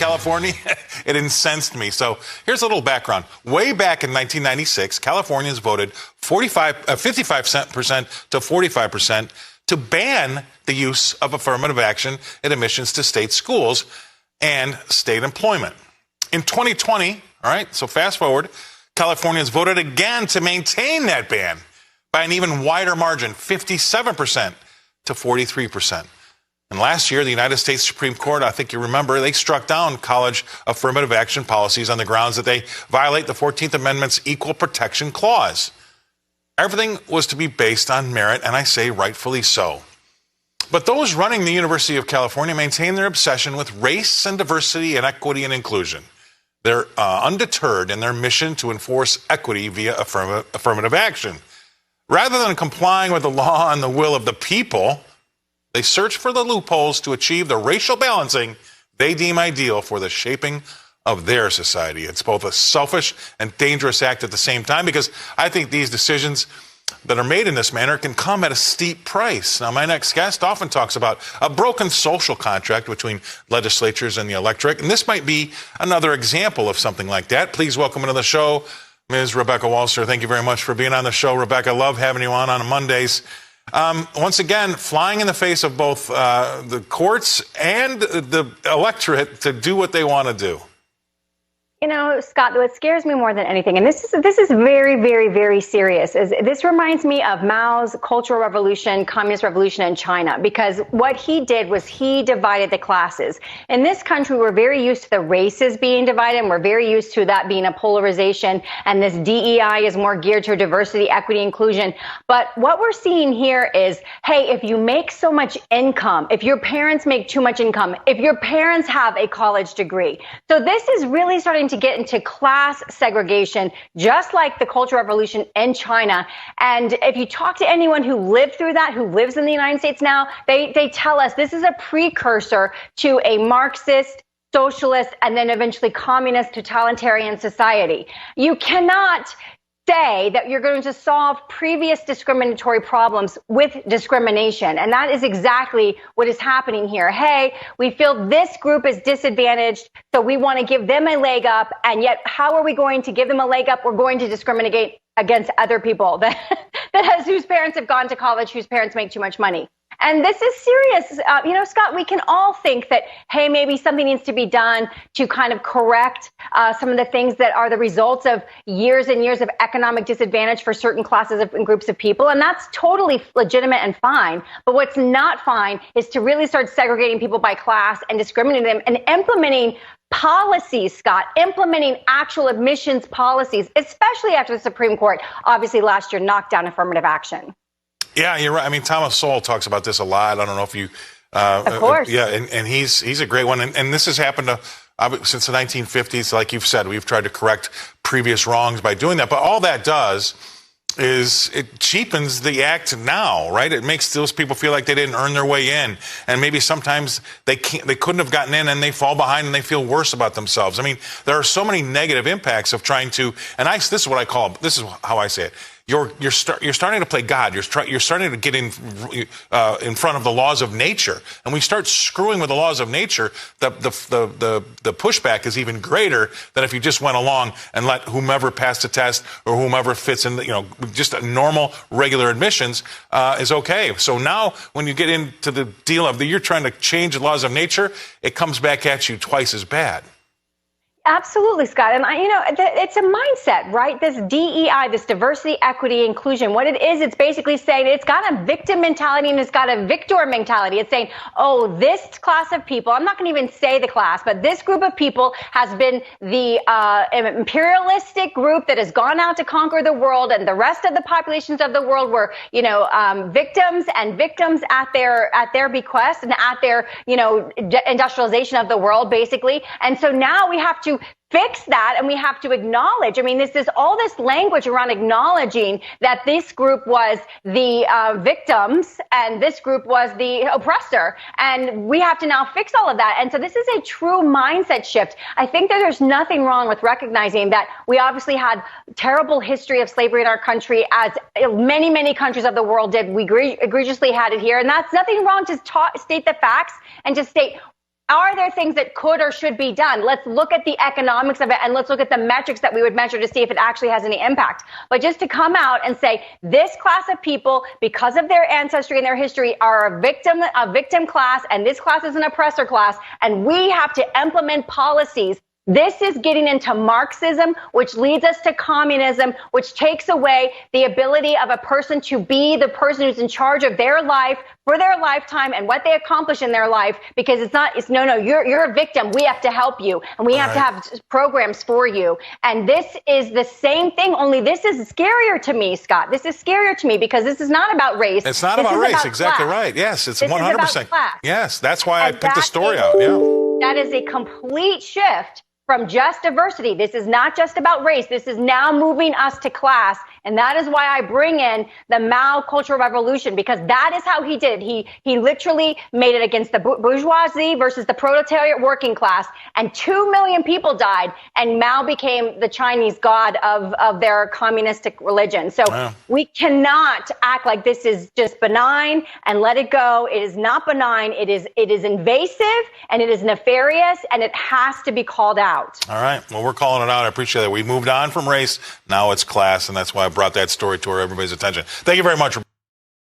California, it incensed me. So here's a little background. Way back in 1996, Californians voted 55% to 45% to ban the use of affirmative action in admissions to state schools and state employment. In 2020, all right, so fast forward, Californians voted again to maintain that ban by an even wider margin, 57% to 43%. And last year, the United States Supreme Court, I think you remember, they struck down college affirmative action policies on the grounds that they violate the 14th Amendment's Equal Protection Clause. Everything was to be based on merit, and I say rightfully so. But those running the University of California maintain their obsession with race and diversity and equity and inclusion. They're undeterred in their mission to enforce equity via affirmative action. Rather than complying with the law and the will of the people, they search for the loopholes to achieve the racial balancing they deem ideal for the shaping of their society. It's both a selfish and dangerous act at the same time, because I think these decisions that are made in this manner can come at a steep price. Now, my next guest often talks about a broken social contract between legislatures and the electorate, and this might be another example of something like that. Please welcome into the show Ms. Rebecca Walser. Thank you very much for being on the show, Rebecca. I love having you on Mondays. Once again, flying in the face of both the courts and the electorate to do what they want to do. You know, Scott, what scares me more than anything, and this is very, very, very serious, is this reminds me of Mao's Cultural Revolution, Communist Revolution in China, because what he did was he divided the classes. In this country, we're very used to the races being divided, and we're very used to that being a polarization, and this DEI is more geared to diversity, equity, inclusion. But what we're seeing here is, hey, if you make so much income, if your parents make too much income, if your parents have a college degree, so this is really starting to get into class segregation, just like the Cultural Revolution in China. And if you talk to anyone who lived through that, who lives in the United States now, they tell us this is a precursor to a Marxist, socialist, and then eventually communist totalitarian society. You cannot say that you're going to solve previous discriminatory problems with discrimination. And that is exactly what is happening here. Hey, we feel this group is disadvantaged, so we want to give them a leg up. And yet, how are we going to give them a leg up? We're going to discriminate against other people whose parents have gone to college, whose parents make too much money. And this is serious. Scott, we can all think that, hey, maybe something needs to be done to kind of correct some of the things that are the results of years and years of economic disadvantage for certain classes and groups of people. And that's totally legitimate and fine. But what's not fine is to really start segregating people by class and discriminating them and implementing policies, Scott, implementing actual admissions policies, especially after the Supreme Court, obviously last year, knocked down affirmative action. Yeah, you're right. I mean, Thomas Sowell talks about this a lot. I don't know if you... of course. Yeah, and he's a great one. And this has happened since the 1950s. Like you've said, we've tried to correct previous wrongs by doing that. But all that does is it cheapens the act now, right? It makes those people feel like they didn't earn their way in. And maybe sometimes they couldn't have gotten in, and they fall behind and they feel worse about themselves. I mean, there are so many negative impacts of trying to... And this is what I call... This is how I say it. You're starting to play God. You're starting to get in front of the laws of nature, and we start screwing with the laws of nature. The pushback is even greater than if you just went along and let whomever passed the test or whomever fits in. Just a normal, regular admissions is okay. So now, when you get into the deal of you're trying to change the laws of nature, it comes back at you twice as bad. Absolutely, Scott. And it's a mindset, right? This DEI, this diversity, equity, inclusion, what it is, it's basically saying it's got a victim mentality and it's got a victor mentality. It's saying, oh, this class of people, I'm not going to even say the class, but this group of people has been the imperialistic group that has gone out to conquer the world, and the rest of the populations of the world were, victims at their bequest and at their, industrialization of the world, basically. And so now we have to fix that, and we have to acknowledge. I mean, this is all this language around acknowledging that this group was the victims and this group was the oppressor, and we have to now fix all of that. And so this is a true mindset shift. I think that there's nothing wrong with recognizing that we obviously had terrible history of slavery in our country, as many, many countries of the world did. We egregiously had it here, and that's nothing wrong to state the facts and just state Are there things that could or should be done? Let's look at the economics of it, and let's look at the metrics that we would measure to see if it actually has any impact. But just to come out and say this class of people, because of their ancestry and their history, are a victim class, and this class is an oppressor class, and we have to implement policies. This is getting into Marxism, which leads us to communism, which takes away the ability of a person to be the person who's in charge of their life for their lifetime and what they accomplish in their life, because you're a victim. We have to help you, and we have to have programs for you. And this is the same thing, only this is scarier to me, Scott. This is scarier to me because this is not about race. It's not about race. Exactly right. Yes, it's 100%. Yes, that's why I picked the story out. Yeah. That is a complete shift from just diversity. This is not just about race. This is now moving us to class. And that is why I bring in the Mao Cultural Revolution, because that is how he did it. He literally made it against the bourgeoisie versus the proletariat working class. And 2 million people died. And Mao became the Chinese god of their communistic religion. So we cannot act like this is just benign and let it go. It is not benign. It is invasive, and it is nefarious, and it has to be called out. All right. Well, we're calling it out. I appreciate that. We moved on from race. Now it's class, and that's why I brought that story to everybody's attention. Thank you very much.